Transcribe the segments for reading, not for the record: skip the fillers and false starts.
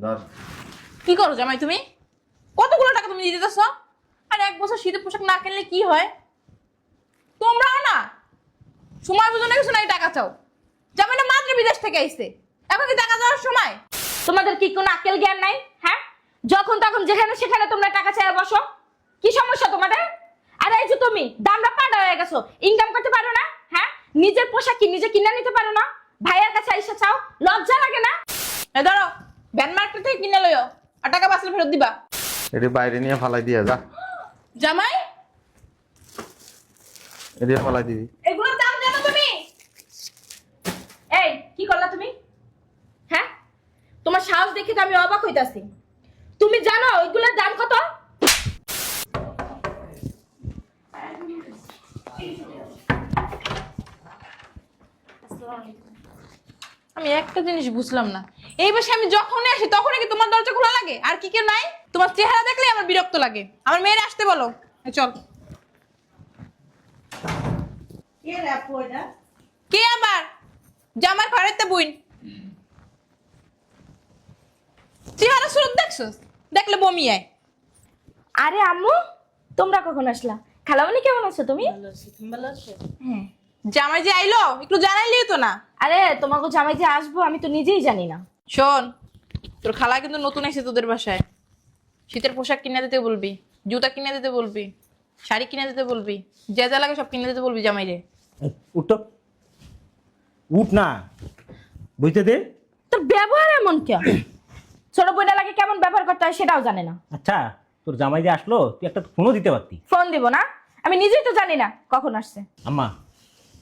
ধর। কি করো জামাই তুমি? কতগুলো টাকা তুমি দিয়ে দিতেছ? আর এক বছর শীতের পোশাক না কিনলে কি হয়? তোমরাও না সময় বুঝো না, কিছু নাই, টাকা চাও। জামাই না মাত্র বিদেশ থেকে আইছে, এখন কি টাকা দেওয়ার সময়? তোমাদের কি কোনো আক্কেল জ্ঞান নাই? হ্যাঁ, যখন তখন যেখানে সেখানে তোমরা টাকা চাইয়া বসো। কি সমস্যা তোমাদের? আর এই যে তুমি দামরা পাড়া হয়ে গেছো, ইনকাম করতে পারো না? হ্যাঁ, নিজের পোশাক কি নিজে কিনে নিতে পারো না? ভাইয়ের কাছে এসে চাও, লজ্জা লাগে না? এ ধরো, ব্যান মার্কেট থেকে কিনে লইও, আর টাকা বাঁচলে ফেরত দিবা। এটি বাইরে নিয়ে ফালাই দিয়ে যা। জামাই, এটি ফালাই দিবি। এগুলোর দাম জানো তুমি? এই কি করলা তুমি? হ্যাঁ, তোমার সাহস দেখে তো আমি অবাক হইতাছি। তুমি জানো ওইগুলোর দাম কত? আমি একটা জিনিস বুঝলাম না, এই বসে আমি যখনই আসি তখনই কি তোমার দরজা খোলা লাগে আর কি কেউ নাই? তোমার চেহারা দেখলে আমার বিরক্ত লাগে। আমার মেয়ের আসতে বলো। চল। কে আবার? জামার ঘরের তে বুইন। চেহারা সুরত দেখছো? দেখলে বমি আয়। আরে আম্মু, তোমরা কখন আসলা? খালামণি কেমন আছো তুমি? হ্যাঁ। জামাই যে আইলো একটু জানাইলিও তো না। আরে তোমাকে জামাই যে আসবো আমি তো নিজেই জানি না। শোন, তোর খালা কিন্তু নতুন এসে তোদের বাসায়। শীতের পোশাক কিনে দিতে বলবি, জুতা কিনে দিতে বলবি, শাড়ি কিনে দিতে বলবি, যা যা লাগে সব কিনে দিতে বলবি জামাই রে। উঠ তো, উঠ না, বুঝতে দে। তোর ব্যবহার এমন কেন? ছোট বইটা লাগে কেমন ব্যবহার করতে হয় সেটাও জানে না। আচ্ছা, তোর জামাই যে আসলো তুই একটা ফোনও দিতে পারতি। ফোন দিব না? আমি নিজেই তো জানি না কখন আসছে। আম্মা,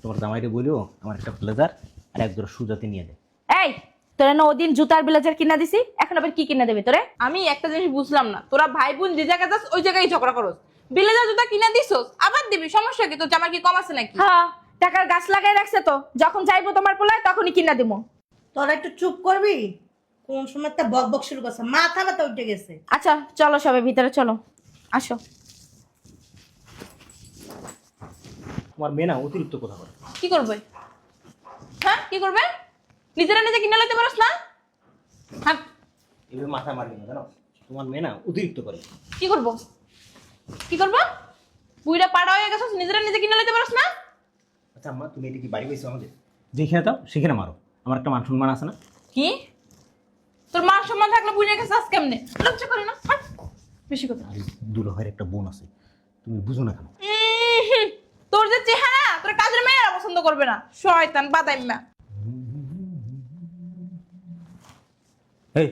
তোমার জামাইরে বলিও আমার একটা ব্লেজার আর এক জোড়া সুজাতে নিয়ে দে। এই, তোরা না ওদিন জুতার ব্লেজার কিনা দিছি, এখন আবার কি কিনা দেবে তোরে? আমি একটা জিনিস বুঝলাম না, তোরা ভাই বোন যে জায়গায় যাস ওই জায়গায় ঝগড়া করস। বিলেজা জুতা কিনে দিছস, আবার দিবি, সমস্যা কি? তোর জামার কি কম আছে নাকি? হ্যাঁ, টাকার গাছ লাগাই রাখছে তো, যখন যাইবো তোমার পোলায় তখনই কিনা দিব। তোরা একটু চুপ করবি? কোন সময় একটা বক বক শুরু করছে, মাথা ব্যথা উঠে গেছে। আচ্ছা চলো সবাই ভিতরে চলো, আসো। তোমার মেয়ে না অতিরিক্ত কথা বলে। কি করবে? হ্যাঁ, কি করবে? নিজেরা নিজে কিনে লইতে পারস না? হ্যাঁ, এভাবে মাথা মারবি না, জানো? তোমার মেয়ে না অতিরিক্ত করে। কি করব? কি করব? বুইড়া পাড়া হয়ে গেছস, নিজেরা নিজে কিনে লইতে পারস না? আচ্ছা আম্মা, তুমি এটা কি বাড়ি পাইছো আমাদের? যেখানে দাও সেখানে মারো, আমার একটা মান সম্মান আছে না? কি? তোর মান সম্মান থাকলে বুইড়া কাছে আস কেমনে? লজ্জা করে না? হাট। বেশি কথা। আর দুলাভাইয়ের একটা বোন আছে, তুমি বুঝো না কেন? তোর যে চেহারা, তোর কাজের মেয়েরা পছন্দ করবে না। শয়তান বাদাইম্মা। এই